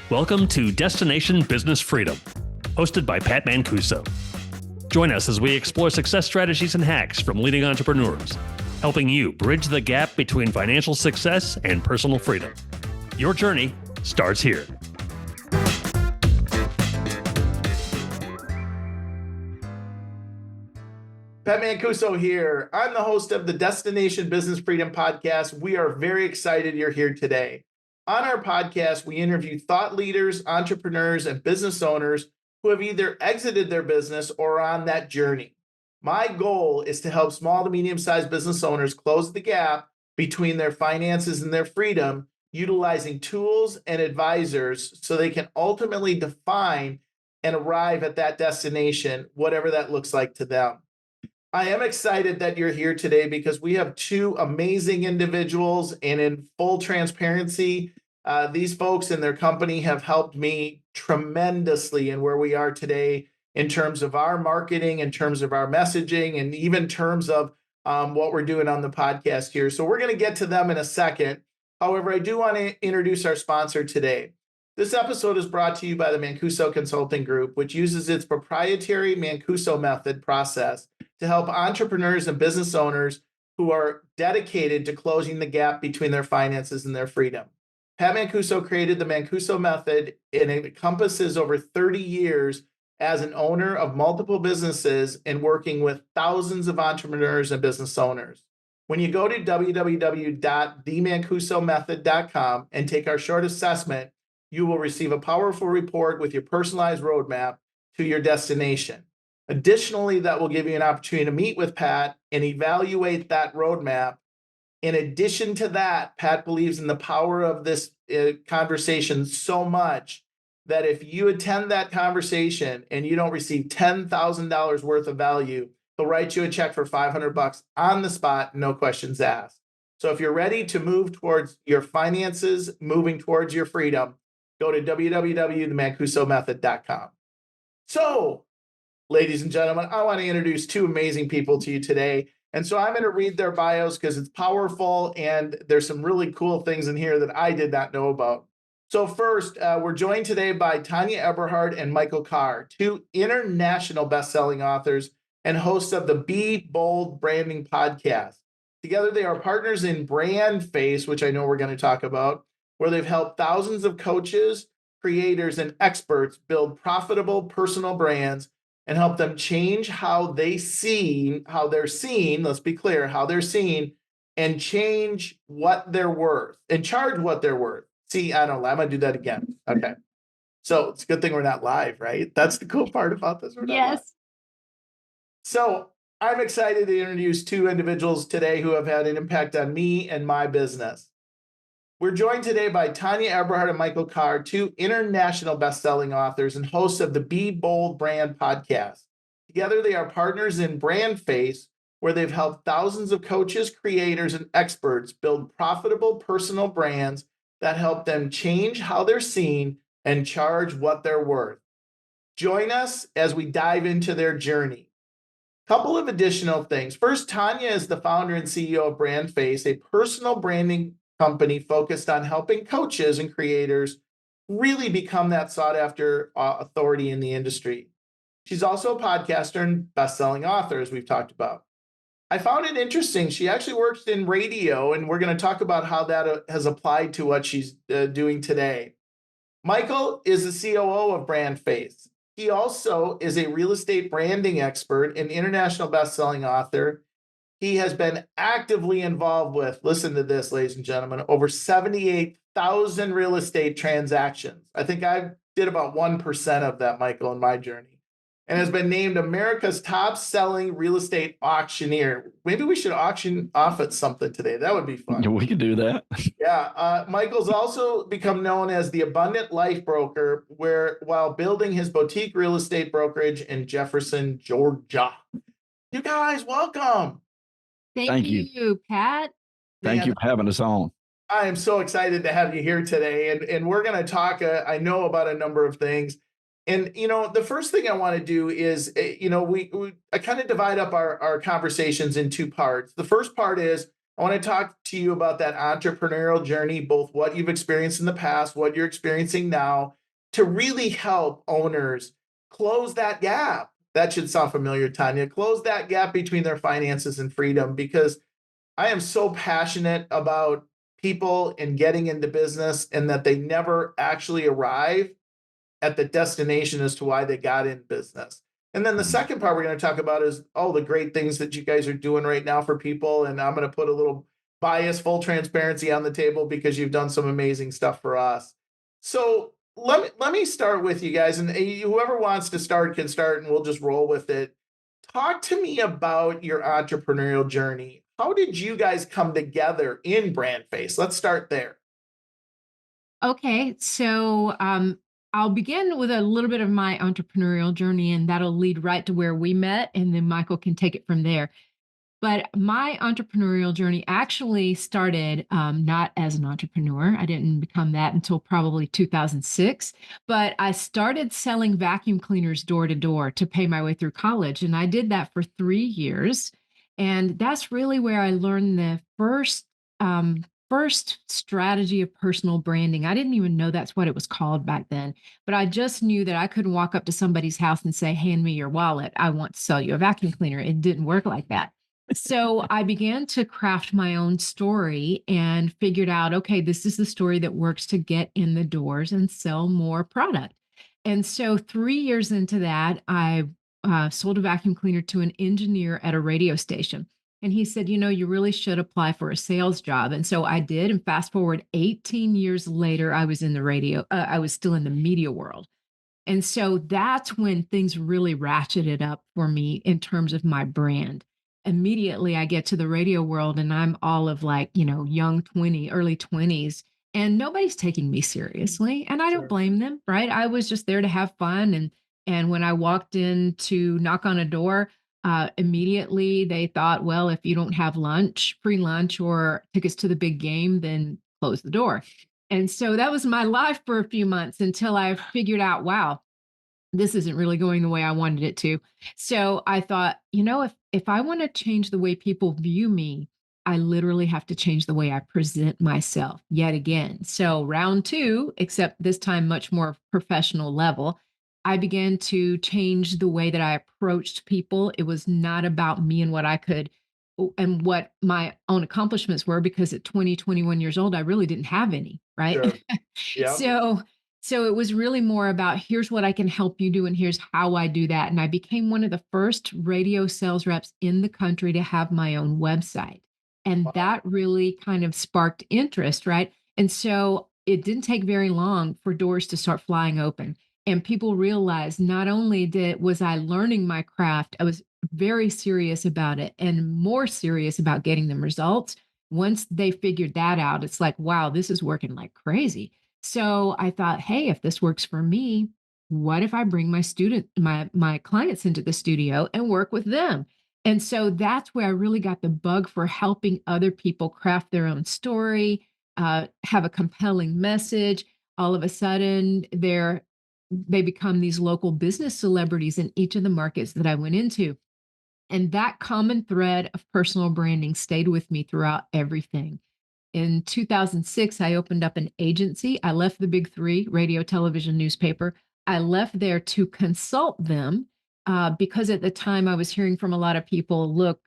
Welcome to Destination Business Freedom, hosted by Pat Mancuso. Join us as we explore success strategies and hacks from leading entrepreneurs, helping you bridge the gap between financial success and personal freedom. Your journey starts here. Pat Mancuso here. I'm the host of the Destination Business Freedom Podcast. We are very excited you're here today. On our podcast, we interview thought leaders, entrepreneurs, and business owners who have either exited their business or are on that journey. My goal is to help small to medium-sized business owners close the gap between their finances and their freedom, utilizing tools and advisors so they can ultimately define and arrive at that destination, whatever that looks like to them. I am excited that you're here today because we have two amazing individuals, and in full transparency, these folks and their company have helped me tremendously in where we are today in terms of our marketing, in terms of our messaging, and even in terms of what we're doing on the podcast here. So we're going to get to them in a second. However, I do want to introduce our sponsor today. This episode is brought to you by the Mancuso Consulting Group, which uses its proprietary Mancuso method process to help entrepreneurs and business owners who are dedicated to closing the gap between their finances and their freedom. Pat Mancuso created the Mancuso method, and it encompasses over 30 years as an owner of multiple businesses and working with thousands of entrepreneurs and business owners. When you go to www.themancuso.com and take our short assessment, you will receive a powerful report with your personalized roadmap to your destination. Additionally, that will give you an opportunity to meet with Pat and evaluate that roadmap. In addition to that, Pat believes in the power of this conversation so much that if you attend that conversation and you don't receive $10,000 worth of value, he'll write you a check for $500 on the spot, no questions asked. So if you're ready to move towards your finances, moving towards your freedom, go to www.themancuso.com. So, ladies and gentlemen, I want to introduce two amazing people to you today. And so I'm going to read their bios because it's powerful and there's some really cool things in here that I did not know about. So first, we're joined today by Tonya Eberhart and Michael Carr, two international best-selling authors and hosts of the Be Bold Branding podcast. Together, they are partners in BrandFace, which I know we're going to talk about, where they've helped thousands of coaches, creators, and experts build profitable personal brands and help them change how they're seen, let's be clear, how they're seen, and change what they're worth and charge what they're worth. See, I don't know, I'm going to do that again. Okay. So it's a good thing we're not live, right? That's the cool part about this. Yes. So I'm excited to introduce two individuals today who have had an impact on me and my business. We're joined today by Tonya Eberhart and Michael Carr, two international best-selling authors and hosts of the Be Bold Brand podcast. Together, they are partners in BrandFace, where they've helped thousands of coaches, creators, and experts build profitable personal brands that help them change how they're seen and charge what they're worth. Join us as we dive into their journey. Couple of additional things. First, Tonya is the founder and CEO of BrandFace, a personal branding company focused on helping coaches and creators really become that sought-after authority in the industry. She's also a podcaster and best-selling author, as we've talked about. I found it interesting. She actually works in radio, and we're going to talk about how that has applied to what she's doing today. Michael is the COO of BrandFace. He also is a real estate branding expert and international best-selling author. He has been actively involved with, listen to this, ladies and gentlemen, over 78,000 real estate transactions. I think I did about 1% of that, Michael, in my journey, and has been named America's top selling real estate auctioneer. Maybe we should auction off at something today. That would be fun. We could do that. Yeah. Michael's also become known as the Abundant Life Broker, while building his boutique real estate brokerage in Jefferson, Georgia. You guys, welcome. Thank you, Pat. Thank you for having us on. I am so excited to have you here today. And we're going to talk, I know, about a number of things. And, the first thing I want to do is, I kind of divide up our conversations in two parts. The first part is I want to talk to you about that entrepreneurial journey, both what you've experienced in the past, what you're experiencing now, to really help owners close that gap. That should sound familiar, Tonya. Close that gap between their finances and freedom, because I am so passionate about people and getting into business and that they never actually arrive at the destination as to why they got in business. And then the second part we're going to talk about is all the great things that you guys are doing right now for people. And I'm going to put a little bias, full transparency on the table because you've done some amazing stuff for us. So let me start with you guys, and whoever wants to start can start, and we'll just roll with it. Talk to me about your entrepreneurial journey. How did you guys come together in BrandFace? Let's start there. Okay, so I'll begin with a little bit of my entrepreneurial journey, and that'll lead right to where we met, and then Michael can take it from there. But my entrepreneurial journey actually started not as an entrepreneur. I didn't become that until probably 2006. But I started selling vacuum cleaners door to door to pay my way through college. And I did that for 3 years. And that's really where I learned the first strategy of personal branding. I didn't even know that's what it was called back then. But I just knew that I couldn't walk up to somebody's house and say, "Hand me your wallet. I want to sell you a vacuum cleaner." It didn't work like that. So I began to craft my own story and figured out, okay, this is the story that works to get in the doors and sell more product. And so 3 years into that, I sold a vacuum cleaner to an engineer at a radio station. And he said, you really should apply for a sales job. And so I did. And fast forward 18 years later, I was in the I was still in the media world. And so that's when things really ratcheted up for me in terms of my brand. Immediately, I get to the radio world and I'm all of like, young 20, early 20s, and nobody's taking me seriously. And I don't Sure. blame them, right? I was just there to have fun. And when I walked in to knock on a door, immediately they thought, well, if you don't have lunch, free lunch or tickets to the big game, then close the door. And so that was my life for a few months until I figured out, wow, this isn't really going the way I wanted it to. So I thought, if I want to change the way people view me, I literally have to change the way I present myself yet again. So round two, except this time much more professional level, I began to change the way that I approached people. It was not about me and what I could and what my own accomplishments were, because at 20, 21 years old, I really didn't have any, right? Sure. Yeah. So so it was really more about, here's what I can help you do and here's how I do that. And I became one of the first radio sales reps in the country to have my own website. And Wow. that really kind of sparked interest, right? And so it didn't take very long for doors to start flying open. And people realized not only was I learning my craft, I was very serious about it and more serious about getting them results. Once they figured that out, it's like, wow, this is working like crazy. So I thought, hey, if this works for me, what if I bring my clients into the studio and work with them? And so that's where I really got the bug for helping other people craft their own story, have a compelling message. All of a sudden, they become these local business celebrities in each of the markets that I went into. And that common thread of personal branding stayed with me throughout everything. In 2006, I opened up an agency. I left the big three, radio, television, newspaper. I left there to consult them because at the time I was hearing from a lot of people, look,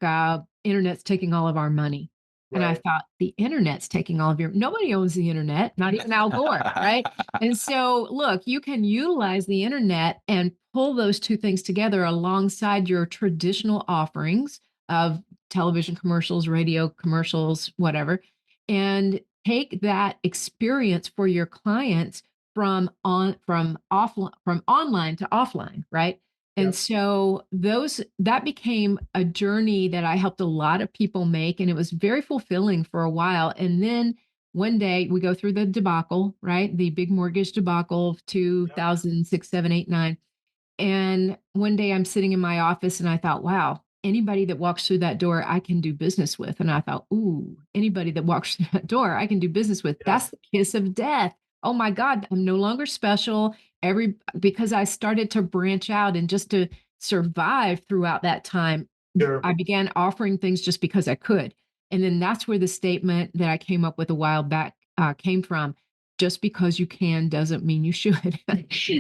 internet's taking all of our money. And I Right. thought, the internet's taking all of nobody owns the internet, not even Al Gore, right? And so, look, you can utilize the internet and pull those two things together alongside your traditional offerings of television commercials, radio commercials, whatever, and take that experience for your clients from online to offline, right? And Yep. so that became a journey that I helped a lot of people make, and it was very fulfilling for a while. And then one day we go through the debacle, right? The big mortgage debacle of Yep. 2006, 7, 8, 9. And one day I'm sitting in my office and I thought, wow, anybody that walks through that door, I can do business with. And I thought, ooh, anybody that walks through that door, I can do business with. Yeah. That's the kiss of death. Oh my God, I'm no longer special. Because I started to branch out and just to survive throughout that time, Sure. I began offering things just because I could. And then that's where the statement that I came up with a while back came from. Just because you can doesn't mean you should.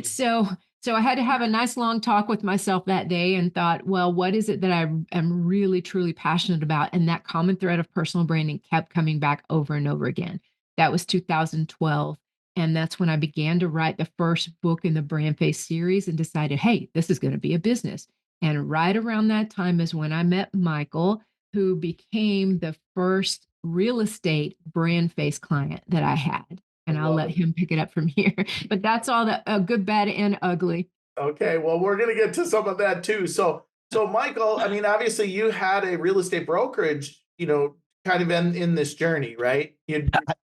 So I had to have a nice long talk with myself that day and thought, well, what is it that I am really truly passionate about? And that common thread of personal branding kept coming back over and over again. That was 2012. And that's when I began to write the first book in the BrandFace series and decided, hey, this is going to be a business. And right around that time is when I met Michael, who became the first real estate BrandFace client that I had. And I'll let him pick it up from here. But that's all the good, bad, and ugly. Okay, well, we're going to get to some of that too. So Michael, I mean, obviously you had a real estate brokerage, kind of in this journey, right?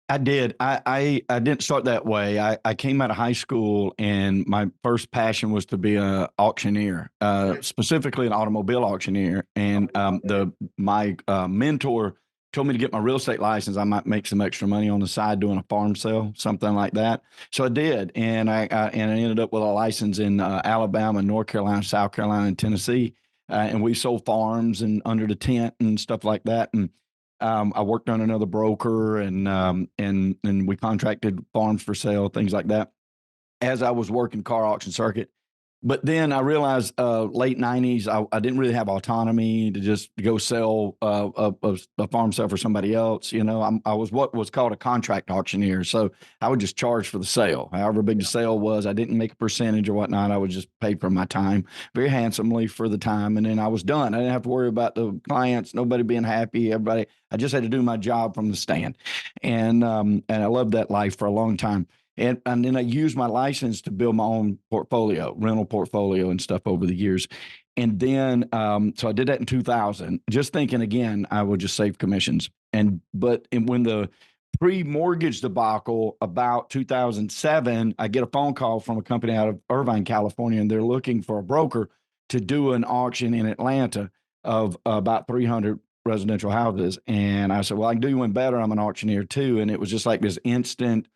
I did. I didn't start that way. I came out of high school and my first passion was to be an auctioneer, specifically an automobile auctioneer. And my mentor told me to get my real estate license. I might make some extra money on the side doing a farm sale, something like that. So I did, and I ended up with a license in Alabama, North Carolina, South Carolina, and Tennessee. And we sold farms and under the tent and stuff like that. And I worked on another broker, and we contracted farms for sale, things like that, as I was working car auction circuit. But then I realized late 90s, I didn't really have autonomy to just go sell a farm sale for somebody else. I was what was called a contract auctioneer. So I would just charge for the sale. However big the sale was, I didn't make a percentage or whatnot. I would just pay for my time very handsomely for the time. And then I was done. I didn't have to worry about the clients, nobody being happy, everybody. I just had to do my job from the stand. And I loved that life for a long time. And then I used my license to build my own portfolio, rental portfolio and stuff over the years. And then, so I did that in 2000, just thinking again, I would just save commissions. But when the pre-mortgage debacle about 2007, I get a phone call from a company out of Irvine, California, and they're looking for a broker to do an auction in Atlanta of about 300 residential houses. And I said, well, I can do you one better. I'm an auctioneer too. And it was just like this instant,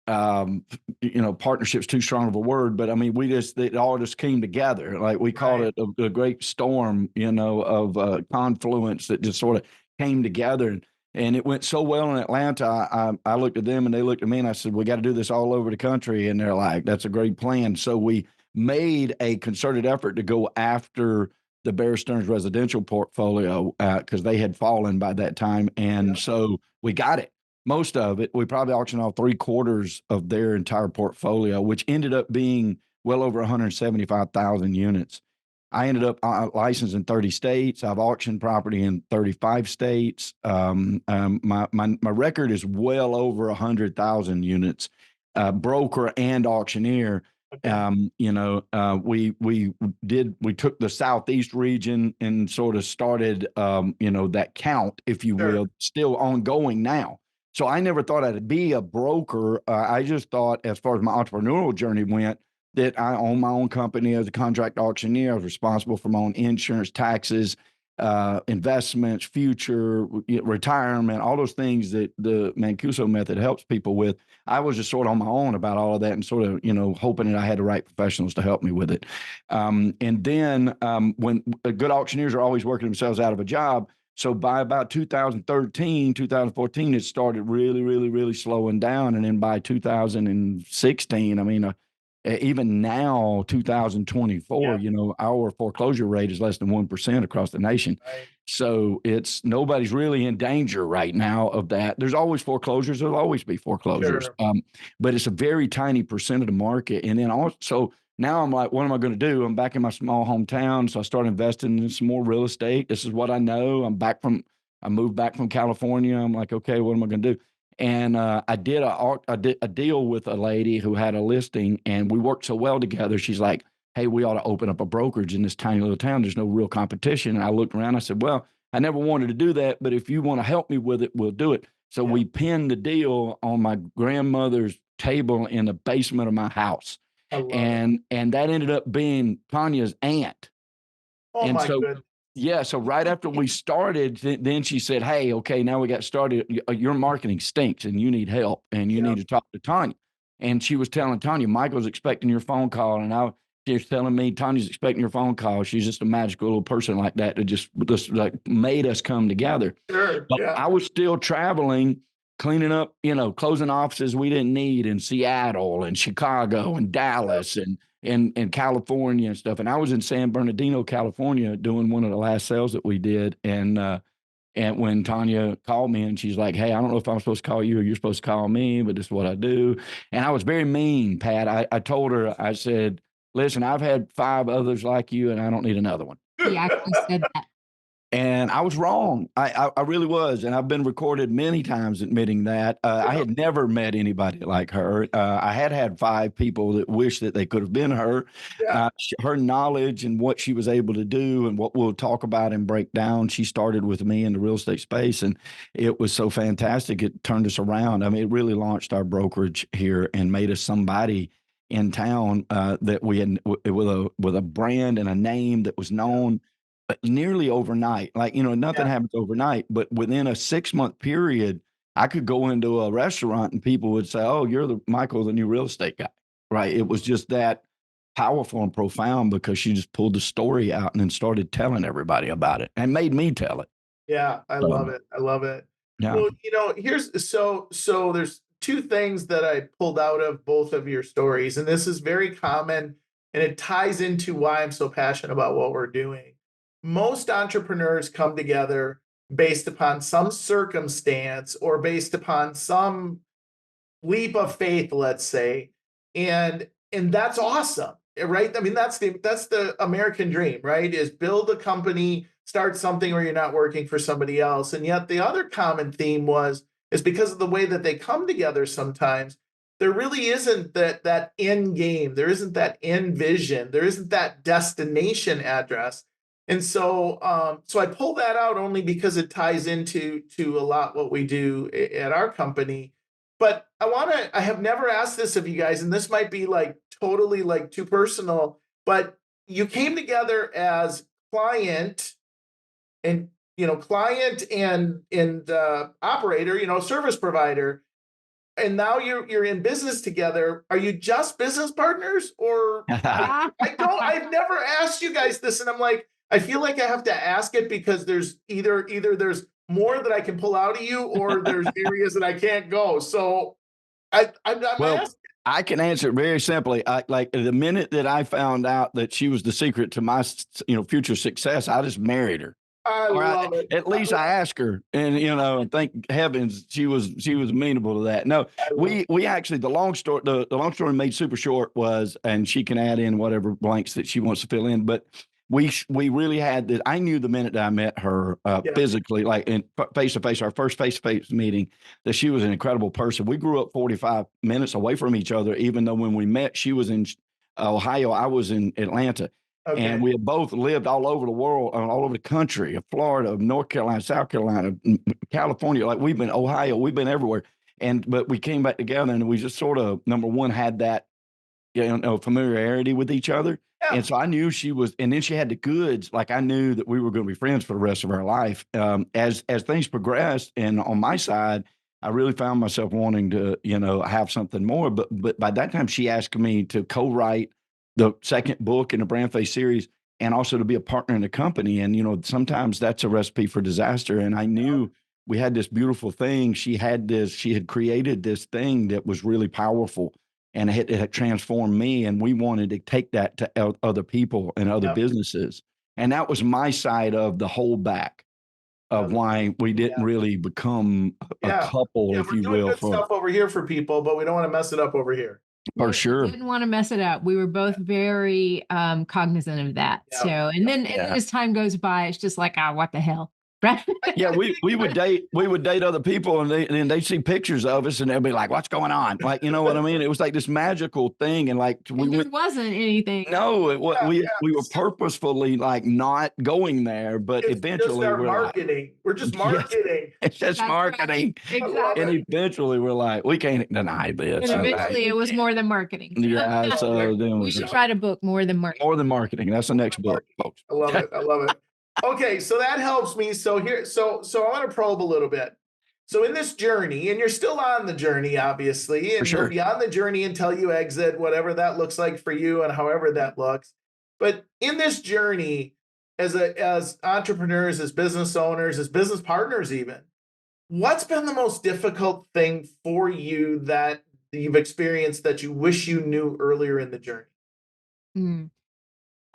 partnership's too strong of a word, but I mean, it all just came together. Like we called it a great storm, of confluence that just sort of came together. And it went so well in Atlanta. I looked at them and they looked at me and I said, we got to do this all over the country. And they're like, that's a great plan. So we made a concerted effort to go after the Bear Stearns residential portfolio because they had fallen by that time. And so we got it. Most of it, we probably auctioned off 3/4 of their entire portfolio, which ended up being well over 175,000 units. I ended up licensed in 30 states. I've auctioned property in 35 states. My record is well over 100,000 units, broker and auctioneer. Okay. We took the Southeast region and sort of started, that count, if you will, still ongoing now. So I never thought I'd be a broker. I just thought, as far as my entrepreneurial journey went, that I own my own company as a contract auctioneer. I was responsible for my own insurance, taxes, investments, future, retirement, all those things that the Mancuso method helps people with. I was just sort of on my own about all of that and sort of, hoping that I had the right professionals to help me with it. And then when good auctioneers are always working themselves out of a job, so by about 2013, 2014, it started really, really, really slowing down. And then by 2016, I mean, even now, 2024, our foreclosure rate is less than 1% across the nation. Right. So nobody's really in danger right now of that. There's always foreclosures. There'll always be foreclosures. Sure. But it's a very tiny percent of the market. And then also, now I'm like, what am I going to do? I'm back in my small hometown. So I started investing in some more real estate. This is what I know. I moved back from California. I'm like, okay, what am I going to do? And I did a deal with a lady who had a listing, and we worked so well together. She's like, hey, we ought to open up a brokerage in this tiny little town. There's no real competition. And I looked around. I said, well, I never wanted to do that, but if you want to help me with it, we'll do it. So we pinned the deal on my grandmother's table in the basement of my house. And that ended up being Tonya's aunt. Oh, and my so, goodness. yeah. So right after we started, then she said, hey, okay, now we got started. Your marketing stinks and you need help and you need to talk to Tonya. And she was telling Tonya, Michael's expecting your phone call. And She's telling me Tanya's expecting your phone call. She's just a magical little person like that that just like made us come together. Sure. But Yeah. I was still traveling, cleaning up, closing offices we didn't need in Seattle and Chicago and Dallas and California and stuff. And I was in San Bernardino, California, doing one of the last sales that we did. And when Tonya called me and she's like, "Hey, I don't know if I'm supposed to call you or you're supposed to call me, but this is what I do." And I was very mean, Pat. I told her, I said, "Listen, I've had 5 others like you and I don't need another one." He actually said that. And I was wrong. I really was. And I've been recorded many times admitting that. I had never met anybody like her. I had 5 people that wish that they could have been her. Yeah. Her knowledge and what she was able to do and what we'll talk about and break down. She started with me in the real estate space, and it was so fantastic. It turned us around. I mean, it really launched our brokerage here and made us somebody in town that we had with a brand and a name that was known nearly overnight. Like, nothing Yeah. happens overnight, but within a 6-month period, I could go into a restaurant and people would say, "Oh, you're the Michael, the new real estate guy." Right. It was just that powerful and profound because she just pulled the story out and then started telling everybody about it and made me tell it. Yeah. I So, love it. I love it. yeah. Well, here's so there's 2 things that I pulled out of both of your stories, and this is very common, and it ties into why I'm so passionate about what we're doing. Most entrepreneurs come together based upon some circumstance or based upon some leap of faith, let's say, and that's awesome, right? I mean, that's the American dream, right? Is build a company, start something where you're not working for somebody else. And yet the other common theme is because of the way that they come together sometimes, there really isn't that end game, there isn't that end vision, there isn't that destination address. And so I pull that out only because it ties into a lot what we do at our company. But I have never asked this of you guys, and this might be like totally like too personal, but you came together as client and operator, service provider, and now you're in business together. Are you just business partners, or I've never asked you guys this, and I'm like, I feel like I have to ask it because there's either there's more that I can pull out of you, or there's areas that I can't go. So I'm Well, asking. I can answer it very simply. Like the minute that I found out that she was the secret to my, future success, I just married her. I Or love it. at least I asked her, and and thank heavens she was amenable to that. No, I love it. we actually the long story made super short was, and she can add in whatever blanks that she wants to fill in, but we really had this. I knew the minute that I met her Yeah. physically, like in face to face, our first face to face meeting, that she was an incredible person. We grew up 45 minutes away from each other, even though when we met, she was in Ohio, I was in Atlanta. Okay. And we had both lived all over the world, all over the country, of Florida, North Carolina, South Carolina, California. Like we've been Ohio, we've been everywhere. But we came back together and we just sort of, number one, had that, familiarity with each other. Yeah. And so I knew she was, and then she had the goods. Like I knew that we were going to be friends for the rest of our life. As things progressed, and on my side, I really found myself wanting to, have something more. But by that time, she asked me to co-write the second book in the BrandFace series, and also to be a partner in the company. And sometimes that's a recipe for disaster. And I knew we had this beautiful thing. She had created this thing that was really powerful, and it had transformed me. And we wanted to take that to other people and other Yeah. businesses. And that was my side of the holdback of why we didn't really become a Yeah. couple, Yeah, if we're you doing will, good stuff over here for people, but we don't want to mess it up over here. for We sure. didn't want to mess it up. We were both very cognizant of that. Yeah. So, and then as time goes by, it's just like, what the hell, right? Yeah, we would date other people, and they'd see pictures of us and they'd be like, "What's going on?" Like, you know what I mean? It was like this magical thing, and like There wasn't anything. No, Yeah, we were purposefully like not going there, but It's just eventually our we're like, marketing. We're just Yes. marketing. it's just That's right. marketing. Exactly. And eventually we're like, we can't deny this. And Okay? eventually it was more than marketing. Yeah, so then We should write a book, More Than Marketing. more than marketing. That's the next book, folks. I love it. I love it. Okay, so that helps me. So I want to probe a little bit. So in this journey, and you're still on the journey, obviously, For and you'll sure. be on the journey until you exit, whatever that looks like for you and however that looks. But in this journey, as entrepreneurs, as business owners, as business partners, even, what's been the most difficult thing for you that you've experienced that you wish you knew earlier in the journey? Mm.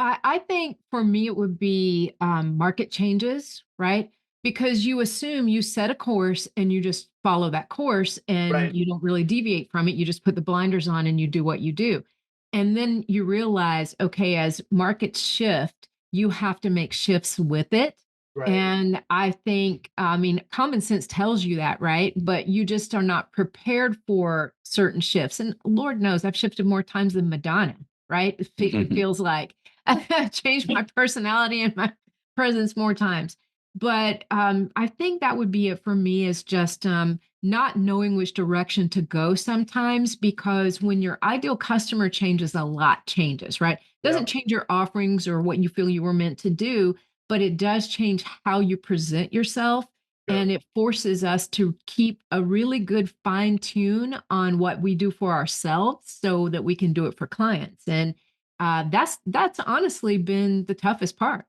I think for me, it would be market changes, right? Because you assume you set a course and you just follow that course and Right, you don't really deviate from it. You just put the blinders on and you do what you do. And then you realize, okay, as markets shift, you have to make shifts with it. right. And I think, I mean, common sense tells you that, right? But you just are not prepared for certain shifts. And Lord knows I've shifted more times than Madonna, right? It feels like. I've changed my personality and my presence more times. But I think that would be it for me is just not knowing which direction to go sometimes because when your ideal customer changes, a lot changes, right? Doesn't Yep, change your offerings or what you feel you were meant to do, but it does change how you present yourself. yep. And it forces us to keep a really good fine tune on what we do for ourselves so that we can do it for clients. And that's honestly been the toughest part.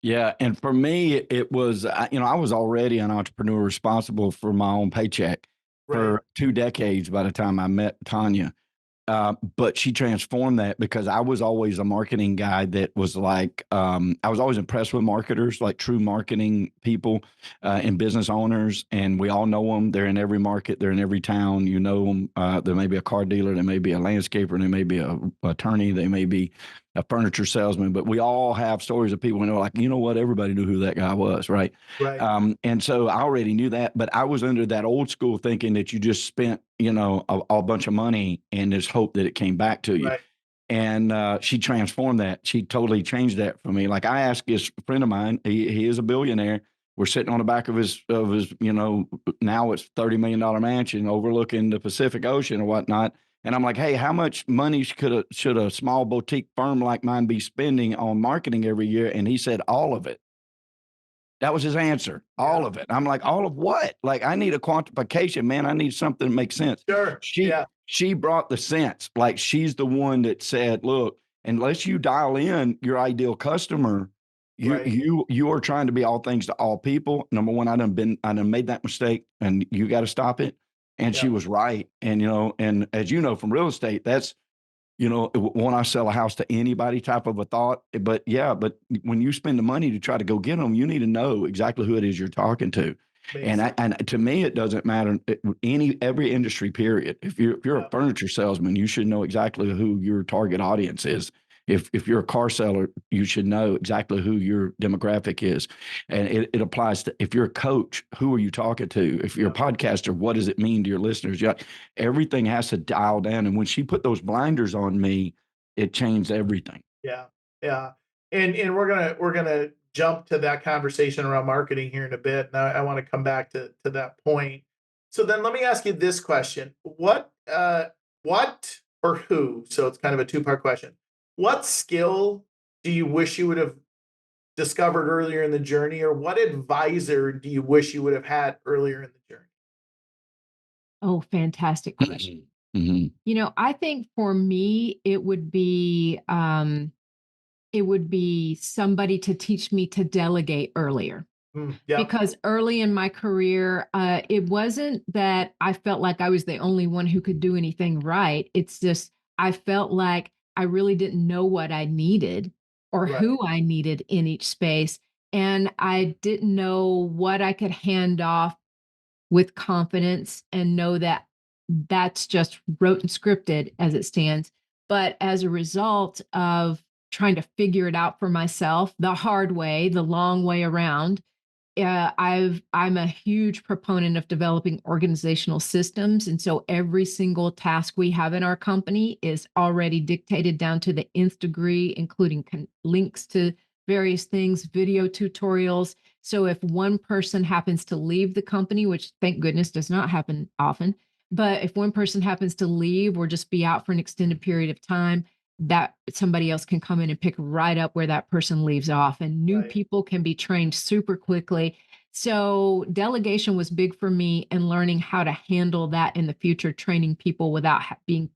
Yeah, and for me, it was, I was already an entrepreneur responsible for my own paycheck Right, for 2 decades by the time I met Tonya. But she transformed that because I was always a marketing guy that was like, I was always impressed with marketers, like true marketing people and business owners. And we all know them. They're in every market, they're in every town. You know them. There may be a car dealer, there may be a landscaper, there may be a attorney, they may be a furniture salesman, but we all have stories of people we know, like, you know what, everybody knew who that guy was, right? right, And so I already knew that, but I was under that old school thinking that you just spent, a bunch of money and just hope that it came back to you. right. And she transformed that. She totally changed that for me. Like I asked this friend of mine, he is a billionaire. We're sitting on the back of his, now it's $30 million mansion overlooking the Pacific Ocean or whatnot. And I'm like, hey, how much money should a small boutique firm like mine be spending on marketing every year? And he said, all of it. That was his answer, all Yeah, of it. I'm like, all of what? Like, I need a quantification, man. I need something to make sense. sure. She Yeah, she brought the sense. Like, she's the one that said, look, unless you dial in your ideal customer, right. you are trying to be all things to all people. Number one, I done made that mistake, and you got to stop it. And she Yeah, was right. And and as you know from real estate, that's when I sell a house to anybody type of a thought. But yeah, but when you spend the money to try to go get them, you need to know exactly who it is you're talking to. makes And sense. and to me, it doesn't matter every industry period. If you're a Yeah, furniture salesman, you should know exactly who your target audience is. If you're a car seller, you should know exactly who your demographic is. And it applies to if you're a coach, who are you talking to? If you're a yeah, podcaster, what does it mean to your listeners? Yeah, everything has to dial down. And when she put those blinders on me, it changed everything. yeah, yeah. And we're gonna jump to that conversation around marketing here in a bit. And I want to come back to that point. So then let me ask you this question. What or who? So it's kind of a two-part question. What skill do you wish you would have discovered earlier in the journey, or what advisor do you wish you would have had earlier in the journey? Oh, fantastic question. Mhm. I think for me, it would be somebody to teach me to delegate earlier. Yep, Because early in my career, it wasn't that I felt like I was the only one who could do anything right. It's just I felt like I really didn't know what I needed or right. who I needed in each space. And I didn't know what I could hand off with confidence and know that that's just wrote and scripted as it stands. But as a result of trying to figure it out for myself the hard way, the long way around, I'm a huge proponent of developing organizational systems, and so every single task we have in our company is already dictated down to the nth degree, including links to various things, video tutorials. So if one person happens to leave the company, which thank goodness does not happen often, but if one person happens to leave or just be out for an extended period of time, that somebody else can come in and pick right up where that person leaves off, and new Right. people can be trained super quickly. So delegation was big for me, and learning how to handle that in the future, training people without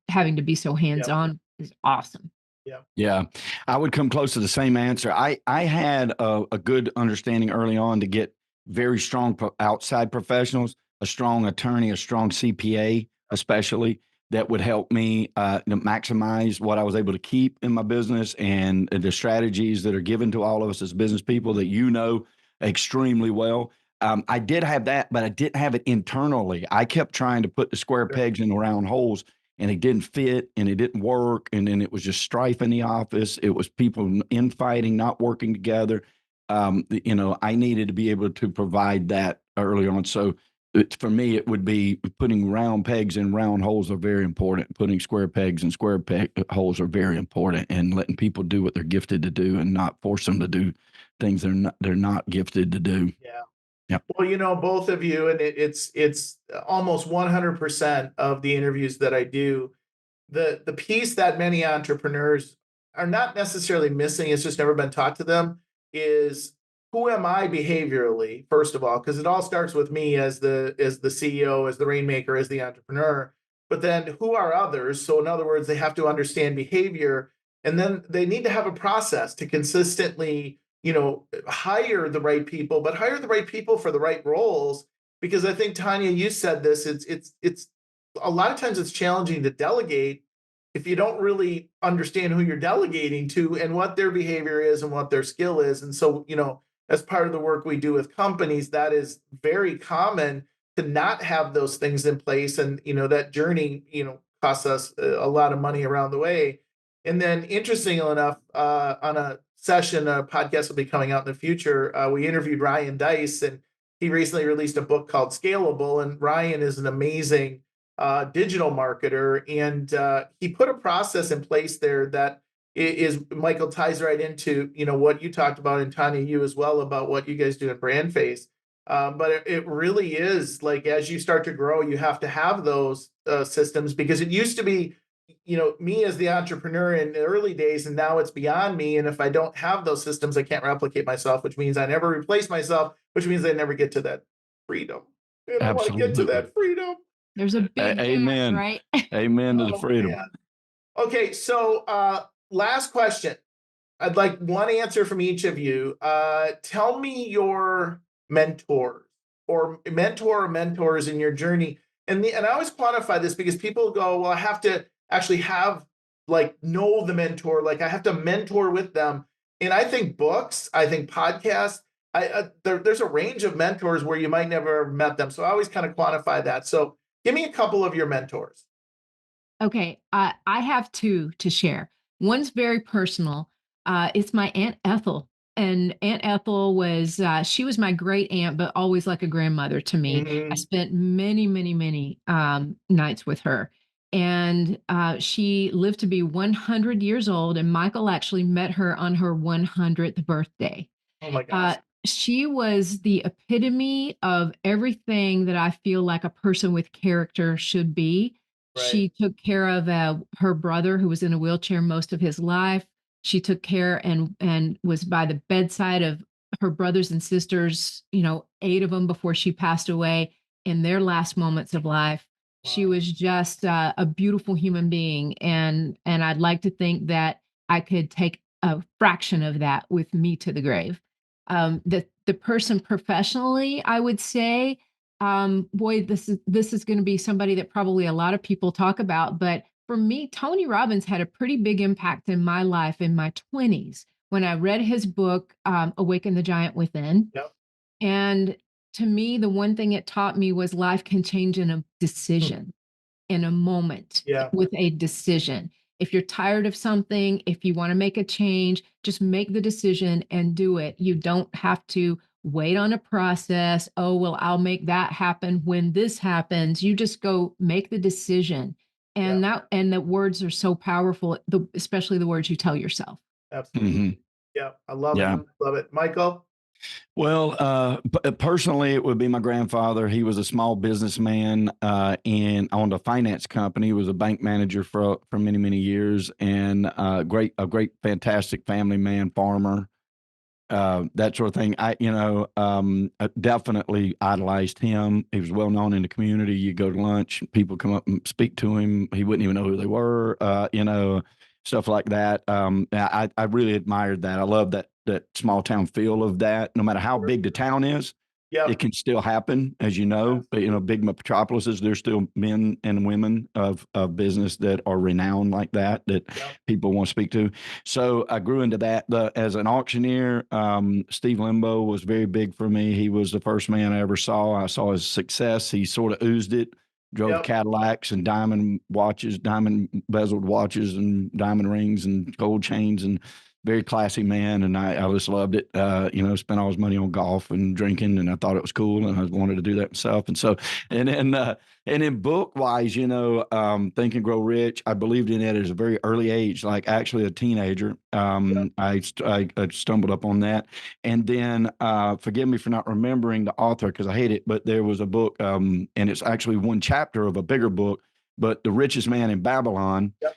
having to be so Yep. hands-on is awesome. Yep. Yeah, I would come close to the same answer. I had a good understanding early on to get very strong outside professionals, a strong attorney, a strong CPA, especially that would help me to maximize what I was able to keep in my business and the strategies that are given to all of us as business people that you know extremely well. I did have that, but I didn't have it internally. I kept trying to put the square Sure. pegs in the round holes, and it didn't fit and it didn't work. And then it was just strife in the office. It was people infighting, not working together. I needed to be able to provide that early on. So for me, it would be putting round pegs in round holes are very important. Putting square pegs in square holes are very important, and letting people do what they're gifted to do and not force them to do things they're not gifted to do. Yeah. Yep. Well, both of you, and it's almost 100% of the interviews that I do. The piece that many entrepreneurs are not necessarily missing, it's just never been taught to them, is who am I behaviorally, first of all, because it all starts with me as the CEO, as the rainmaker, as the entrepreneur. But then who are others? So in other words, they have to understand behavior, and then they need to have a process to consistently, hire the right people, but hire the right people for the right roles. Because I think, Tonya, you said this, it's a lot of times it's challenging to delegate if you don't really understand who you're delegating to and what their behavior is and what their skill is. And so, as part of the work we do with companies, that is very common to not have those things in place. And, that journey, costs us a lot of money around the way. And then, interestingly enough, on a podcast will be coming out in the future, we interviewed Ryan Dice, and he recently released a book called Scalable. And Ryan is an amazing digital marketer, and he put a process in place there that is Michael ties right into what you talked about, and Tonya, you as well, about what you guys do in BrandFace. But it really is like, as you start to grow, you have to have those systems, because it used to be me as the entrepreneur in the early days, and now it's beyond me. And if I don't have those systems, I can't replicate myself, which means I never replace myself, which means I never get to that freedom. And I want to get to Absolutely. that freedom. There's a big gap, Amen. right? Amen to the Oh, freedom. man. Okay, so last question. I'd like one answer from each of you. Tell me your mentors or mentors in your journey. And I always quantify this, because people go, well, I have to actually know the mentor, like I have to mentor with them. And I think books, I think podcasts, there's a range of mentors where you might never have met them. So I always kind of quantify that. So give me a couple of your mentors. Okay, I have two to share. One's very personal. It's my Aunt Ethel. And Aunt Ethel she was my great aunt, but always like a grandmother to me. I Mhm. spent many, many, many nights with her. And she lived to be 100 years old. And Michael actually met her on her 100th birthday. Oh my gosh. She was the epitome of everything that I feel like a person with character should be. Right. She took care of her brother, who was in a wheelchair most of his life. She took care and was by the bedside of her brothers and sisters, 8 of them before she passed away in their last moments of life. She Wow. was just a beautiful human being, and I'd like to think that I could take a fraction of that with me to the grave. The person professionally, I would say, boy, this is going to be somebody that probably a lot of people talk about, but for me, Tony Robbins had a pretty big impact in my life in my 20s when I read his book, Awaken the Giant Within. Yep. And to me, the one thing it taught me was life can change in a decision, in a moment, Yeah. with a decision. If you're tired of something, if you want to make a change, just make the decision and do it. You don't have to wait on a process. Oh, well, I'll make that happen when this happens. You just go make the decision. Yeah. And the words are so powerful, especially the words you tell yourself. Absolutely. Hmm. Yeah. I love it. Yeah. Love it. Michael? Well, personally, it would be my grandfather. He was a small businessman and owned a finance company. He was a bank manager for many, many years, and a great, fantastic family man, farmer. that sort of thing. I definitely idolized him. He was well known in the community. You go to lunch, people come up and speak to him. He wouldn't even know who they were, stuff like that. I really admired that. I love that small town feel of that. No matter how big the town is, Yep. it can still happen, as you know. But, big metropolises, there's still men and women of business that are renowned like that Yep. people want to speak to. So I grew into that. As an auctioneer, Steve Limbo was very big for me. He was the first man I ever saw. I saw his success. He sort of oozed it. Drove Yep. Cadillacs and diamond watches, diamond bezeled watches, and diamond rings and gold chains, and very classy man. And I just loved it. Spent all his money on golf and drinking, and I thought it was cool, and I wanted to do that myself. And so, and then book wise, Think and Grow Rich, I believed in it at a very early age, like actually a teenager. I stumbled up on that. And then, forgive me for not remembering the author because I hate it, but there was a book, and it's actually one chapter of a bigger book, but The Richest Man in Babylon. Yep.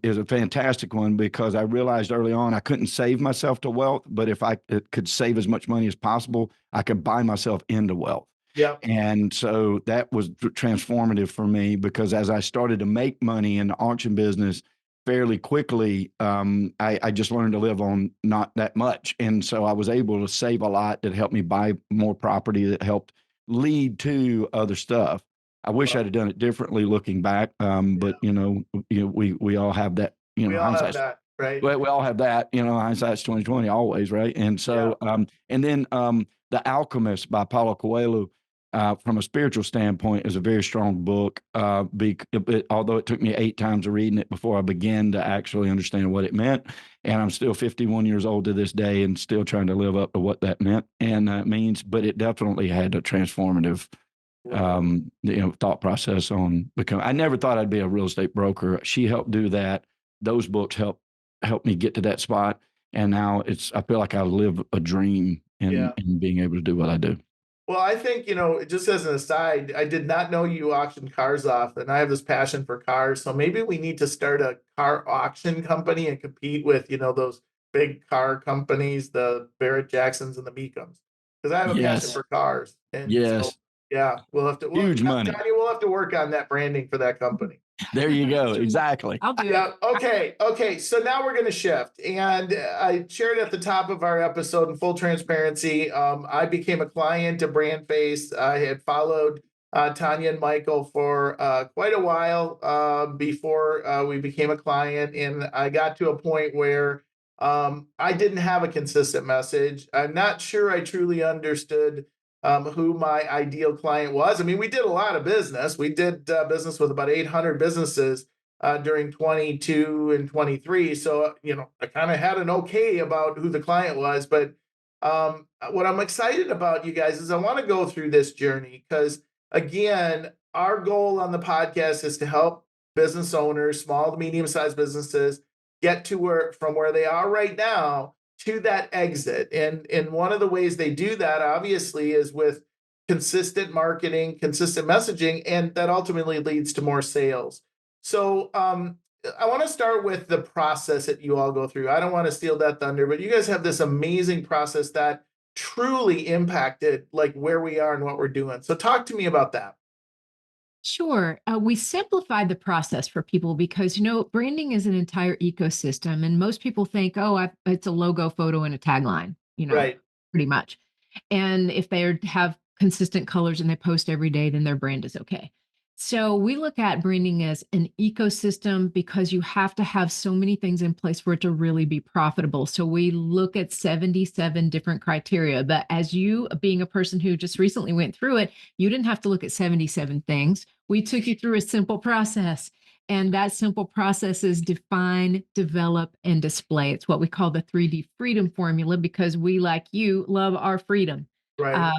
Is a fantastic one because I realized early on I couldn't save myself to wealth, but if I could save as much money as possible, I could buy myself into wealth. Yeah. And so that was transformative for me because as I started to make money in the auction business fairly quickly, I just learned to live on not that much. And so I was able to save a lot that helped me buy more property that helped lead to other stuff. I wish I'd have done it differently looking back. But we all have that, We all have hindsight. that, right? We all have that, hindsight's 2020 always, right? And so, and then The Alchemist by Paulo Coelho, from a spiritual standpoint, is a very strong book. Although it took me 8 times of reading it before I began to actually understand what it meant, and I'm still 51 years old to this day and still trying to live up to what that meant and means. But it definitely had a transformative thought process on become. I never thought I'd be a real estate broker. She helped do that. Those books helped me get to that spot. And now I feel like I live a dream in being able to do what I do. Well, I think, just as an aside, I did not know you auctioned cars off, and I have this passion for cars. So maybe we need to start a car auction company and compete with, those big car companies, the Barrett Jacksons and the Meekums, because I have a passion Yes. for cars. And so, Yes. yeah, we'll have to Huge money. Johnny, we'll have to work on that branding for that company. There you go. Exactly. I'll do Yeah. it. Okay. So now we're going to shift. And I shared at the top of our episode, in full transparency, I became a client of BrandFace. I had followed Tonya and Michael for quite a while before we became a client. And I got to a point where I didn't have a consistent message. I'm not sure I truly understood who my ideal client was. I mean, we did a lot of business. We did business with about 800 businesses during 22 and 23. So, I kind of had an okay about who the client was. But what I'm excited about, you guys, is I want to go through this journey because, again, our goal on the podcast is to help business owners, small to medium-sized businesses, get to from where they are right now to that exit. And one of the ways they do that, obviously, is with consistent marketing, consistent messaging, and that ultimately leads to more sales. So I want to start with the process that you all go through. I don't want to steal that thunder, but you guys have this amazing process that truly impacted like where we are and what we're doing. So talk to me about that. Sure. We simplified the process for people because, branding is an entire ecosystem. And most people think, oh, it's a logo, photo, and a tagline, Right. pretty much. And if they have consistent colors and they post every day, then their brand is okay. So we look at branding as an ecosystem because you have to have so many things in place for it to really be profitable. So we look at 77 different criteria. But as you, being a person who just recently went through it, you didn't have to look at 77 things. We took you through a simple process. And that simple process is define, develop, and display. It's what we call the 3D freedom formula because we, like you, love our freedom. Right.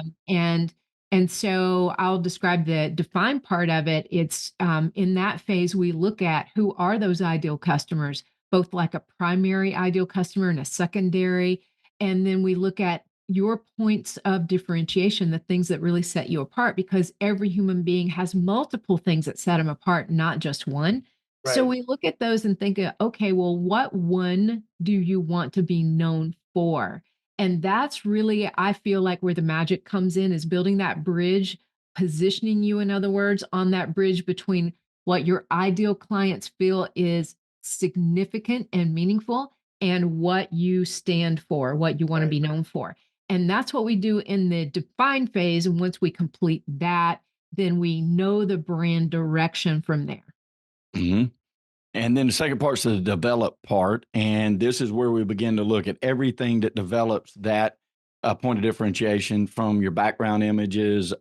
And so I'll describe the define part of it. It's in that phase, we look at who are those ideal customers, both like a primary ideal customer and a secondary. And then we look at your points of differentiation, the things that really set you apart, because every human being has multiple things that set them apart, not just one. Right. So we look at those and think, okay, well, what one do you want to be known for? And that's really, I feel like, where the magic comes in, is building that bridge, positioning you, in other words, on that bridge between what your ideal clients feel is significant and meaningful and what you stand for, what you want to Right. be known for. And that's what we do in the define phase. And once we complete that, then we know the brand direction from there. hmm And then the second part's the develop part. And this is where we begin to look at everything that develops that point of differentiation, from your background images,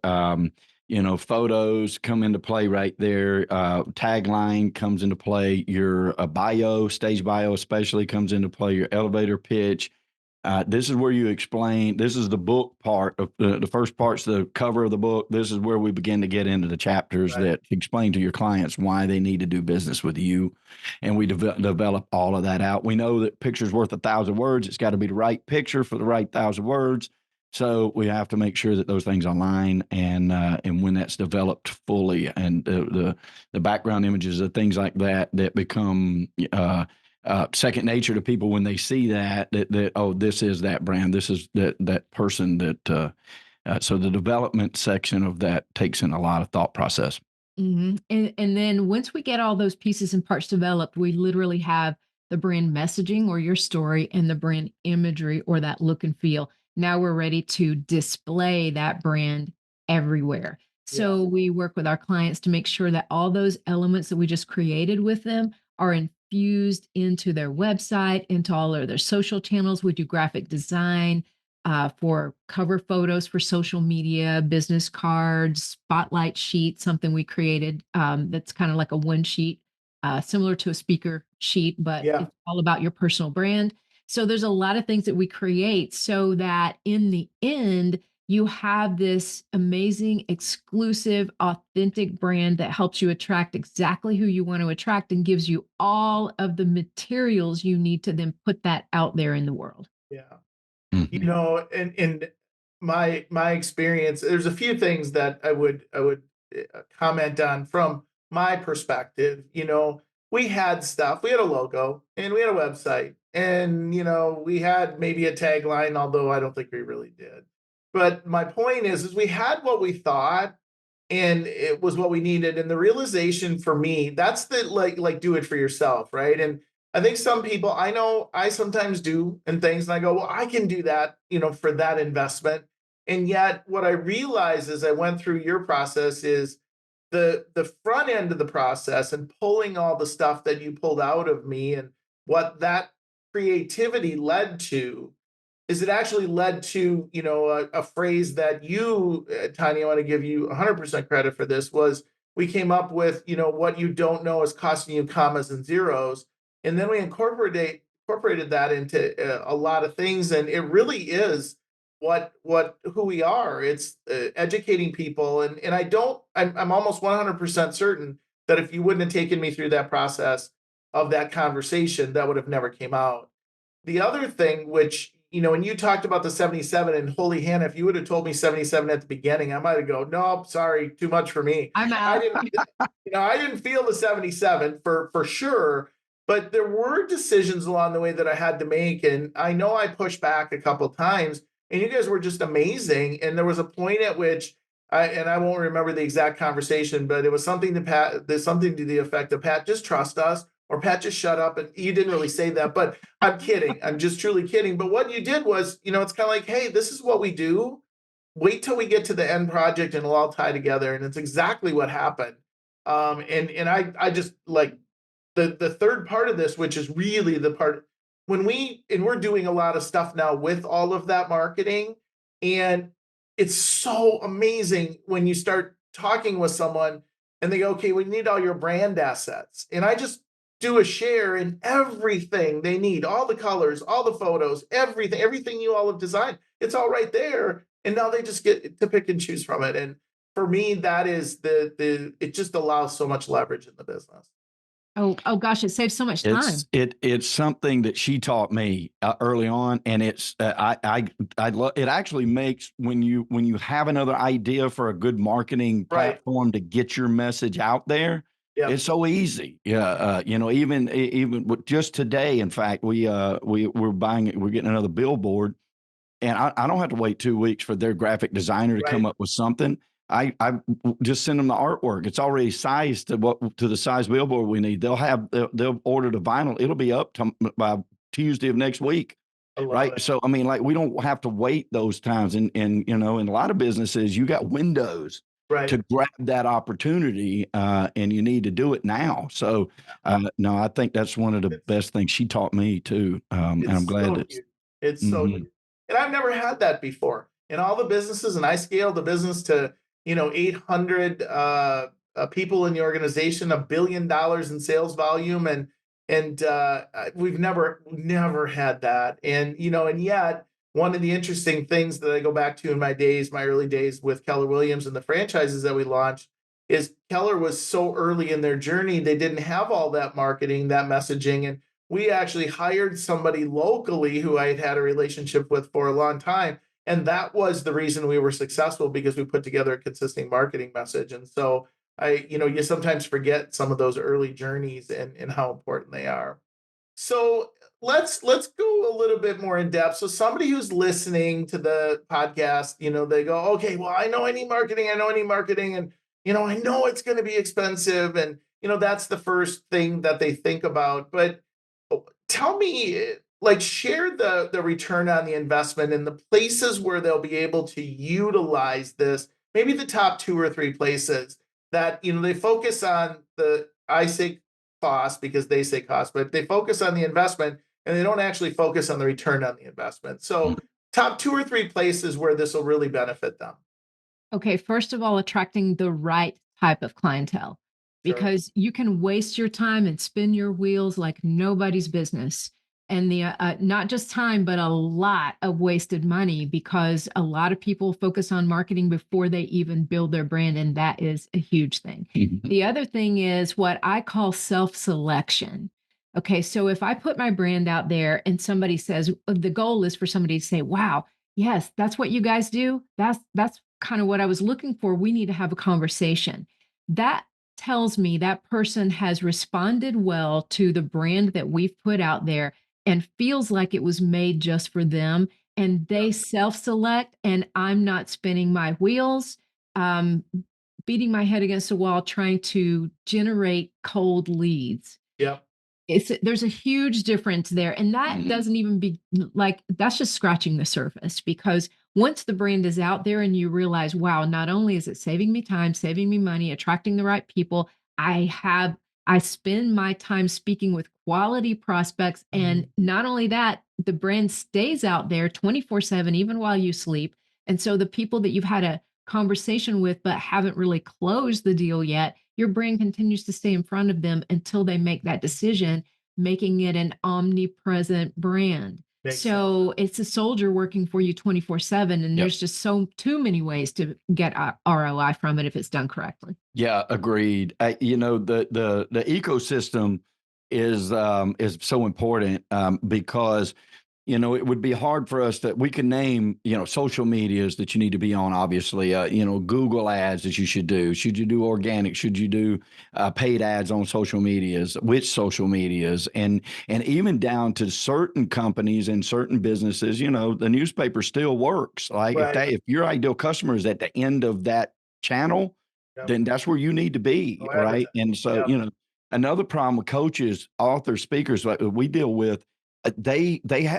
photos come into play right there. Tagline comes into play. Your bio, stage bio especially, comes into play. Your elevator pitch. This is where you explain. This is the book part of the first part's the cover of the book. This is where we begin to get into the chapters Right. that explain to your clients why they need to do business with you. And we develop all of that out. We know that picture's worth 1,000 words. It's got to be the right picture for the right 1,000 words. So we have to make sure that those things align, and when that's developed fully, and the background images and things like that become second nature to people when they see that oh, this is that brand, this is that person so the development section of that takes in a lot of thought process. And then once we get all those pieces and parts developed, we literally have the brand messaging or your story and the brand imagery or that look and feel. Now we're ready to display that brand everywhere. Yeah. So we work with our clients to make sure that all those elements that we just created with them are infused into their website, into all of their social channels. We do graphic design, for cover photos for social media, business cards, spotlight sheet, something we created, that's kind of like a one sheet, similar to a speaker sheet, but Yeah. it's all about your personal brand. So there's a lot of things that we create so that in the end, you have this amazing, exclusive, authentic brand that helps you attract exactly who you want to attract and gives you all of the materials you need to then put that out there in the world. Yeah. Mhm. In my experience, there's a few things that I would comment on from my perspective. We had stuff. We had a logo and we had a website, and we had maybe a tagline, although I don't think we really did. But my point is we had what we thought, and it was what we needed. And the realization for me, that's the like do it for yourself, right? And I think some people, I know I sometimes do and things, and I go, well, I can do that, for that investment. And yet what I realized as I went through your process is the front end of the process and pulling all the stuff that you pulled out of me, and what that creativity led to is it actually led to a phrase that you, Tanya, I want to give you 100% credit for. This was, we came up with, what you don't know is costing you commas and zeros, and then we incorporated that into a lot of things, and it really is what who we are. It's educating people, and I'm almost 100% certain that if you wouldn't have taken me through that process of that conversation, that would have never came out. The other thing, which, when you talked about the 77, and holy Hannah, if you would have told me 77 at the beginning, I might have go, nope, sorry, too much for me. I'm I out. didn't, I didn't feel the 77 for sure, but there were decisions along the way that I had to make. And I know I pushed back a couple times, and you guys were just amazing. And there was a point at which I won't remember the exact conversation, but it was something to Pat, there's something to the effect of, Pat, just trust us, or Pat, just shut up. And you didn't really say that, but I'm kidding. I'm just truly kidding. But what you did was, it's kind of like, hey, this is what we do. Wait till we get to the end project and it'll all tie together. And it's exactly what happened. And I just like the third part of this, which is really the part when we're doing a lot of stuff now with all of that marketing. And it's so amazing when you start talking with someone and they go, okay, we need all your brand assets. And I just do a share in everything they need, all the colors, all the photos, everything you all have designed. It's all right there. And now they just get to pick and choose from it. And for me, that is it just allows so much leverage in the business. Oh gosh, it saves so much time. It's something that she taught me early on, and it's I love it. Actually makes when you have another idea for a good marketing Right. platform to get your message out there. Yep. It's so easy. Yeah, even with just today, in fact, we're getting another billboard, and I don't have to wait 2 weeks for their graphic designer to come Right. up with something. I just send them the artwork. It's already sized to the size billboard we need. They'll order the vinyl. It'll be up by Tuesday of next week. I love Right. it. So, I mean, like, we don't have to wait those times. And, in a lot of businesses, you got windows Right. to grab that opportunity, and you need to do it now. So, no, I think that's one of the best things she taught me too. And I'm It's glad so that, huge. It's so mhm. huge. And I've never had that before. In all the businesses, and I scaled the business to, 800 people in the organization, $1 billion in sales volume, and we've never had that. And yet one of the interesting things that I go back to in my early days with Keller Williams and the franchises that we launched is Keller was so early in their journey, they didn't have all that marketing, that messaging, and we actually hired somebody locally who I had had a relationship with for a long time. And that was the reason we were successful, because we put together a consistent marketing message. And so you sometimes forget some of those early journeys and how important they are. So let's go a little bit more in depth. So somebody who's listening to the podcast, they go, okay, well, I know I need marketing, and I know it's going to be expensive, and that's the first thing that they think about. But tell me, like, share the return on the investment and the places where they'll be able to utilize this. Maybe the top two or three places that they focus on the I say cost because they say cost, but they focus on the investment and they don't actually focus on the return on the investment. So, top two or three places where this will really benefit them. Okay, first of all, attracting the right type of clientele, Sure. because you can waste your time and spin your wheels like nobody's business. And the not just time, but a lot of wasted money, because a lot of people focus on marketing before they even build their brand. And that is a huge thing. Mhm. The other thing is what I call self selection. Okay, so if I put my brand out there and somebody says, the goal is for somebody to say, wow, yes, that's what you guys do. That's kind of what I was looking for. We need to have a conversation. That tells me that person has responded well to the brand that we've put out there and feels like it was made just for them. And they Yep. self-select, and I'm not spinning my wheels, um, beating my head against the wall, trying to generate cold leads. Yep. There's a huge difference there, and that Mhm. doesn't even be like, that's just scratching the surface, because once the brand is out there and you realize, wow, not only is it saving me time, saving me money, attracting the right people, I spend my time speaking with quality prospects, and Mhm. not only that, the brand stays out there 24/7 even while you sleep. And so the people that you've had a conversation with but haven't really closed the deal yet, your brain continues to stay in front of them until they make that decision, making it an omnipresent brand. Makes sense. So it's a soldier working for you 24/7. And Yep. there's just so too many ways to get ROI from it if it's done correctly. Yeah, agreed. The ecosystem is so important, because it would be hard for us that we can name, social medias that you need to be on, obviously, Google ads that you should do. Should you do organic? Should you do paid ads on social medias? Which social medias? And even down to certain companies and certain businesses, the newspaper still works. Like, Right. if your ideal customer is at the end of that channel, Yep. then that's where you need to be, No right? advertising. And so, Yep. another problem with coaches, authors, speakers like we deal with,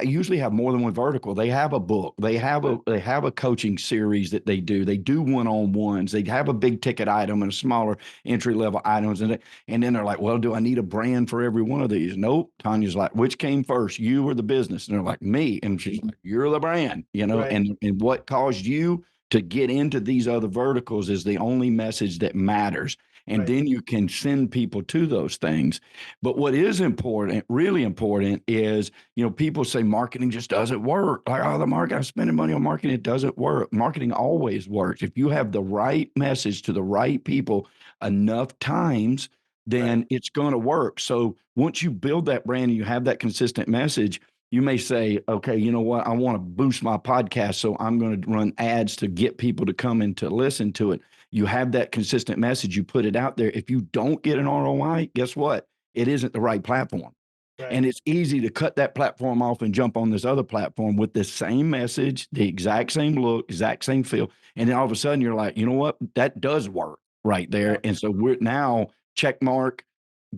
usually have more than one vertical. They have a book. They have a coaching series that they do. They do one-on-ones. They have a big ticket item and a smaller entry level items, and then they're like, well, do I need a brand for every one of these? Nope. Tanya's like, which came first, you or the business? And they're like, me. And she's like, you're the brand, Right. and what caused you to get into these other verticals is the only message that matters. And Right. then you can send people to those things. But what is important, really important, is, people say marketing just doesn't work. Like, oh, the market, I'm spending money on marketing. It doesn't work. Marketing always works. If you have the right message to the right people enough times, Right. then it's going to work. So once you build that brand and you have that consistent message, you may say, okay, you know what? I want to boost my podcast. So I'm going to run ads to get people to come in to listen to it. You have that consistent message, you put it out there. If you don't get an ROI, guess what? It isn't the right platform. Right. And it's easy to cut that platform off and jump on this other platform with the same message, the exact same look, exact same feel. And then all of a sudden you're like, you know what? That does work right there. Yeah. And so we're now check mark,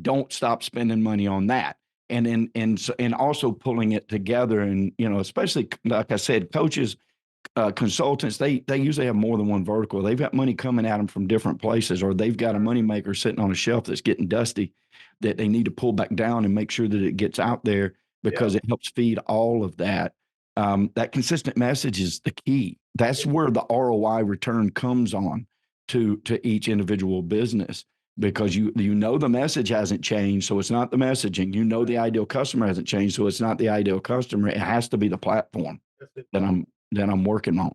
don't stop spending money on that. And then, and also pulling it together. And, you know, especially like I said, coaches, consultants, they usually have more than one vertical. They've got money coming at them from different places, or they've got a money maker sitting on a shelf that's getting dusty that they need to pull back down and make sure that it gets out there because it helps feed all of that. That consistent message is the key. That's where the ROI return comes on to each individual business, because you know the message hasn't changed, so it's not the messaging. You know the ideal customer hasn't changed, so it's not the ideal customer. It has to be the platform that I'm working on.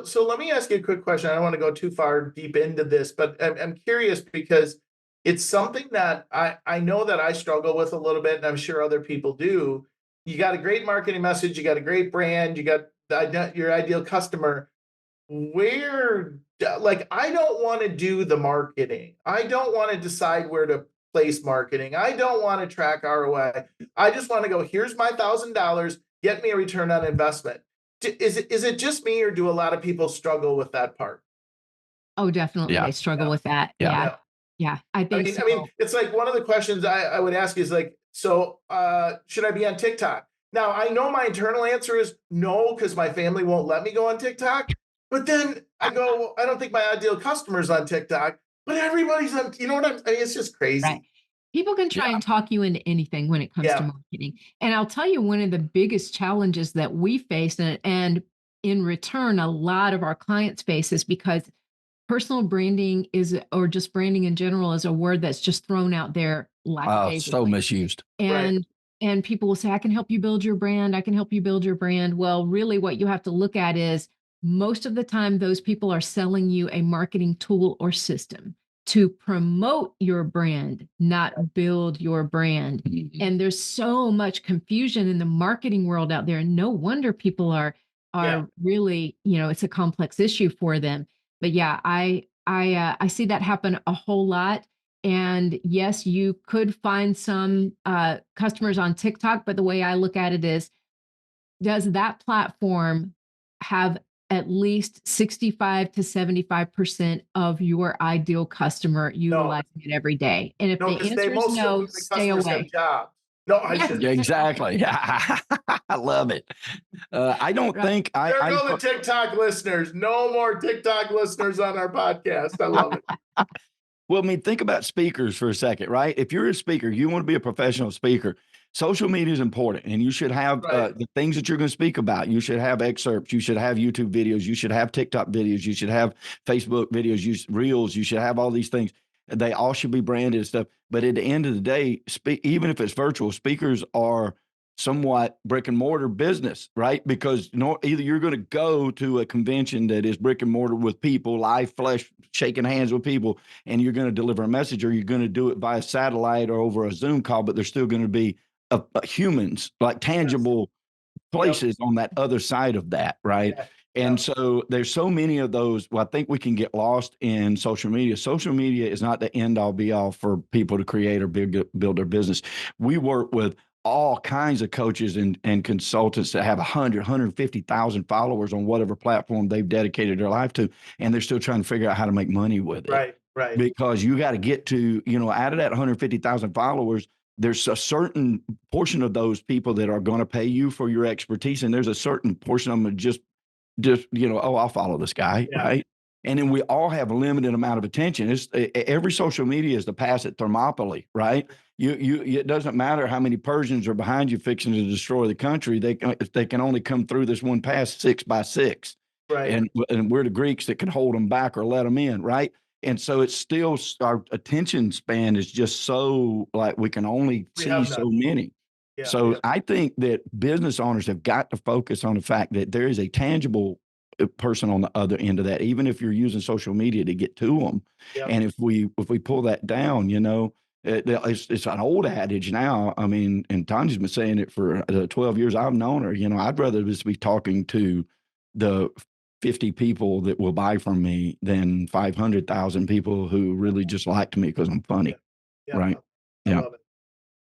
So let me ask you a quick question. I don't want to go too far deep into this, but I'm curious because it's something that I know that I struggle with a little bit, and I'm sure other people do. You got a great marketing message, you got a great brand, you got your ideal customer. Where, like, I don't want to do the marketing. I don't want to decide where to place marketing. I don't want to track ROI. I just want to go, here's my $1,000, get me a return on investment. Is it just me, or do a lot of people struggle with that part? Oh, definitely. Yeah. They struggle Yeah. with that. Yeah. Yeah. Yeah. I think I mean, so. it's like one of the questions I would ask is like, so should I be on TikTok? Now I know my internal answer is no, because my family won't let me go on TikTok. But then I go, well, I don't think my ideal customer's on TikTok, but everybody's on, you know what I mean? It's just Right. crazy. People can try and talk you into anything when it comes to Yeah. marketing. And I'll tell you, one of the biggest challenges that we face, and in return, a lot of our clients face, is because personal branding is, or just branding in general, is a word that's just thrown out there So lackadaisically. misused. Right. And people will say, I can help you build your brand. I can help you build your brand. Well, really what you have to look at is, most of the time those people are selling you a marketing tool or system to promote your brand, not build your brand. And there's so much confusion in the marketing world out there. And no wonder people are really, it's a complex issue for them. But yeah, I see that happen a whole lot. And yes, you could find some customers on TikTok, but the way I look at it is, does that platform have at least 65 to 75% of your ideal customer No, utilizing it every day? And if no, the because they answer is most of no, the stay customers have away. jobs. No, I Yeah. should. Yeah, exactly. I love it. I don't Right. think There go the TikTok listeners. No more TikTok listeners on our podcast. I love it. well, I mean, think about speakers for a second, right? If you're a speaker, you want to be a professional speaker. Social media is important, and you should have Right. the things that you're going to speak about. You should have excerpts. You should have YouTube videos. You should have TikTok videos. You should have Facebook videos, reels. You should have all these things. They all should be branded and stuff. But at the end of the day, even if it's virtual, speakers are somewhat brick and mortar business, right? Because either you're going to go to a convention that is brick and mortar with people, live flesh, shaking hands with people, and you're going to deliver a message, or you're going to do it via satellite or over a Zoom call, but there's still going to be humans, like tangible places on that other side of that, right? Yeah. And so there's so many of those. Well, I think we can get lost in social media. Social media is not the end all be all for people to create or build their business. We work with all kinds of coaches and consultants that have 150,000 followers on whatever platform they've dedicated their life to, and they're still trying to figure out how to make money with it. Right. Because you got to get to, out of that 150,000 followers, there's a certain portion of those people that are going to pay you for your expertise, and there's a certain portion of them that just oh, I'll follow this guy, right? And then we all have a limited amount of attention. Every social media is the pass at Thermopylae, right? It doesn't matter how many Persians are behind you fixing to destroy the country. They can only come through this one pass 6 by 6, Right. and we're the Greeks that can hold them back or let them in, right? And so it's still, our attention span is just so, like, we can only see so many. So I think that business owners have got to focus on the fact that there is a tangible person on the other end of that, even if you're using social media to get to them. And if we pull that down, it's an old adage now. I mean, and Tanya's been saying it for the 12 years I've known her. I'd rather just be talking to the 50 people that will buy from me than 500,000 people who really just liked me because I'm funny. Yeah. Right. I Yeah. love it.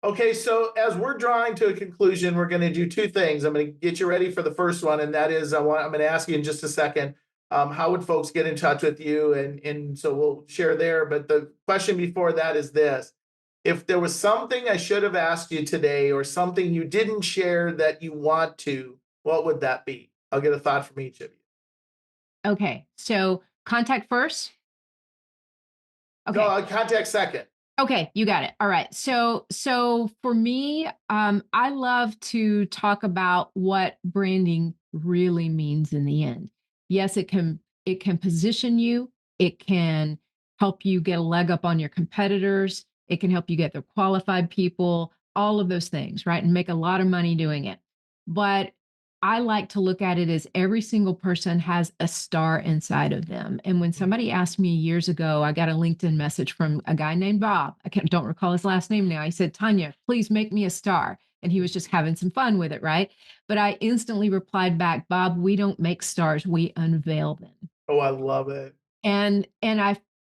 Okay, so as we're drawing to a conclusion, we're going to do two things. I'm going to get you ready for the first one, and that is I'm going to ask you in just a second, how would folks get in touch with you? And so we'll share there. But the question before that is this. If there was something I should have asked you today or something you didn't share that you want to, what would that be? I'll get a thought from each of you. Okay. So contact first. Okay. No, contact second. Okay, you got it. All right. So for me, I love to talk about what branding really means in the end. Yes, it can position you, it can help you get a leg up on your competitors, it can help you get the qualified people, all of those things, right? And make a lot of money doing it. But I like to look at it as every single person has a star inside of them. And when somebody asked me years ago, I got a LinkedIn message from a guy named Bob. Don't recall his last name now. He said, Tonya, please make me a star. And he was just having some fun with it, right? But I instantly replied back, Bob, we don't make stars, we unveil them. Oh, I love it. And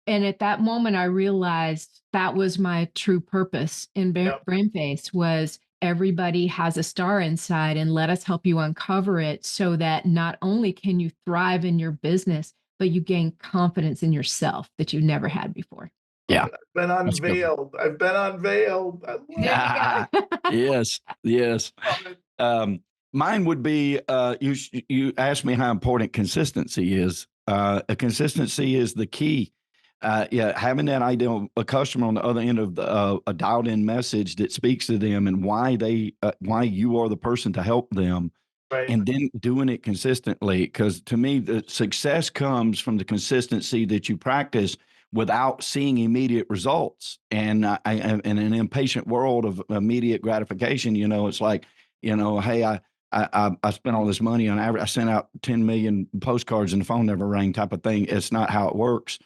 at that moment I realized that was my true purpose in Yep. BrandFace was everybody has a star inside, and let us help you uncover it so that not only can you thrive in your business, but you gain confidence in yourself that you never had before. Yeah. I've been That's good. unveiled. I've been unveiled. I love There you go. Yes, yes. it. Mine would be you asked me how important consistency is. A consistency is the key. Yeah, having that ideal a customer on the other end of a dialed in message that speaks to them and why you are the person to help them, Right. and then doing it consistently. Because to me, the success comes from the consistency that you practice without seeing immediate results. And in an impatient world of immediate gratification, it's like, hey, I spent all this money on average. I sent out 10 million postcards and the phone never rang type of thing. It's not how it works.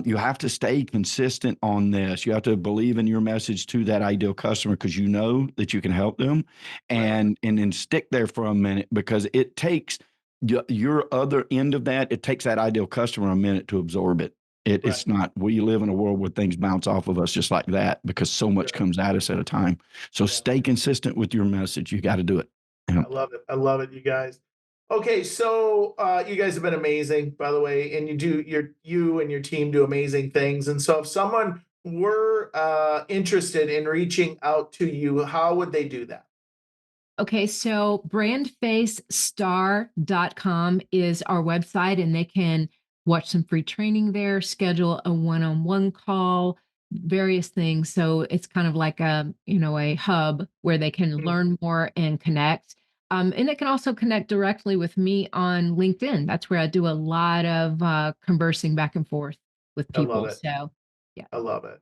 You have to stay consistent on this. You have to believe in your message to that ideal customer because you know that you can help them, and then stick there for a minute because it takes your other end of that. It takes that ideal customer a minute to absorb it. It's not, we live in a world where things bounce off of us just like that because so much comes at us at a time. So stay consistent with your message. You got to do it. I love it. I love it, you guys. Okay, so you guys have been amazing, by the way, and you and your team do amazing things. And so if someone were interested in reaching out to you, how would they do that? Okay, so brandfacestar.com is our website, and they can watch some free training there, schedule a one-on-one call, various things. So it's kind of like a hub where they can learn more and connect. And they can also connect directly with me on LinkedIn. That's where I do a lot of conversing back and forth with I people. love it. So yeah. I love it.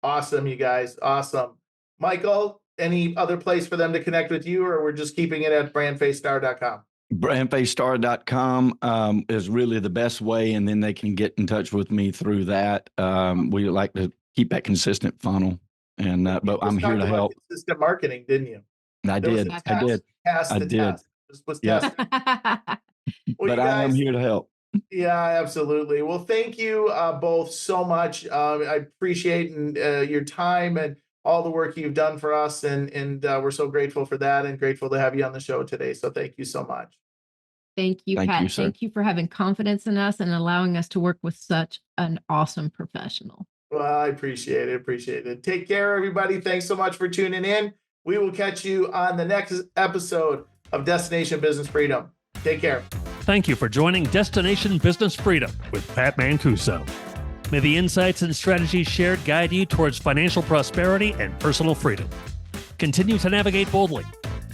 Awesome, you guys. Awesome. Michael, any other place for them to connect with you, or we're just keeping it at brandfacestar.com? BrandFaceStar.com is really the best way, and then they can get in touch with me through that. We like to keep that consistent funnel, and but I'm here to help. Consistent marketing, didn't you? I did. I did. I did. This was Yes. Well, But I am here to help. Yeah, absolutely. Well, thank you both so much. I appreciate your time and all the work you've done for us, and we're so grateful for that and grateful to have you on the show today. So thank you so much. Thank you, Thank Pat. you, sir. Thank you for having confidence in us and allowing us to work with such an awesome professional. Well, I appreciate it. Appreciate it. Take care, everybody. Thanks so much for tuning in. We will catch you on the next episode of Destination Business Freedom. Take care. Thank you for joining Destination Business Freedom with Pat Mancuso. May the insights and strategies shared guide you towards financial prosperity and personal freedom. Continue to navigate boldly.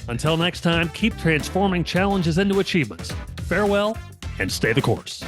Until next time, keep transforming challenges into achievements. Farewell, and stay the course.